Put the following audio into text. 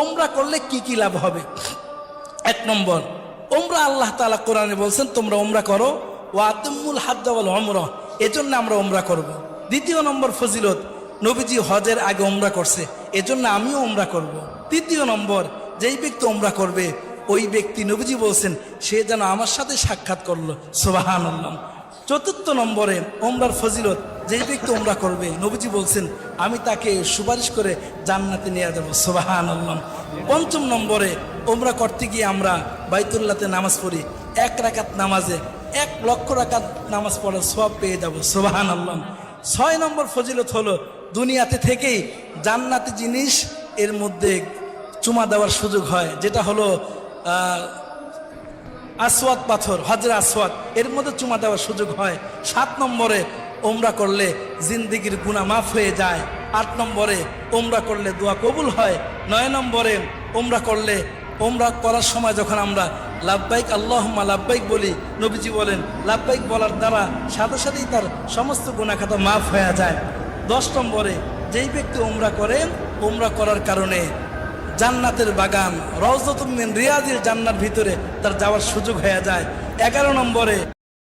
ওমরা করলে কি কি লাভ হবে? এক নম্বর, ওমরা আল্লাহ তাআলা কোরআনে বলছেন তোমরা ওমরা করো, ওয়া আতিমুল হাজ্জ ওয়াল উমরা, এজন্য আমরা ওমরা করব। দ্বিতীয় নম্বর ফজিলত, নবীজি হজের আগে ওমরা করছে, এজন্য আমিও ওমরা করব। তৃতীয় নম্বর, যেই ব্যক্তি ওমরা করবে ওই ব্যক্তি নবীজি বলছেন সে যেন আমার সাথে সাক্ষাৎ করলো, সুবহানাল্লাহ। চতুর্থ নম্বরে ওমরার ফজিলত, যেই ব্যক্তি ওমরা করবে নবীজি বলছেন আমি তাকে সুপারিশ করে জান্নাতে নিয়ে যাব, সুবহানাল্লাহ। পঞ্চম নম্বরে, ওমরা করতে গিয়ে আমরা বাইতুল্লাহতে নামাজ পড়ি, 1 রাকাত নামাজে 1 লক্ষ রাকাত নামাজ পড়ার সওয়াব পেয়ে যাব, সুবহানাল্লাহ। 6 নম্বর ফজিলত হলো দুনিয়াতে থেকেই জান্নাতি জিনিস এর মধ্যে চুমা দেওয়ার সুযোগ হয়, যেটা হলো আসওয়াদ পাথর, হজরে আসওয়াদ, এর মধ্যে চুমা দেওয়ার সুযোগ হয়। 7 নম্বরে, ওমরা করলে জিন্দেগির গুনাহ মাফ হয়ে যায়। 8 নম্বরে, ওমরা করলে দোয়া কবুল হয়। 9 নম্বরে, ওমরা করলে, ওমরা করার সময় যখন আমরা লাব্বাইক আল্লাহুম্মা লাব্বাইক বলি, নবীজি বলেন লাব্বাইক বলার দ্বারা সাথে সাথেই তার সমস্ত গুনাহ খাতা মাফ হয়ে যায়। 10 নম্বরে, যেই ব্যক্তি ওমরা করে, ওমরা করার কারণে জান্নাতের বাগান রওজাতুম মিন রিয়াজিল জান্নার ভিতরে তার যাওয়ার সুযোগ হয়ে যায়। 11 নম্বরে,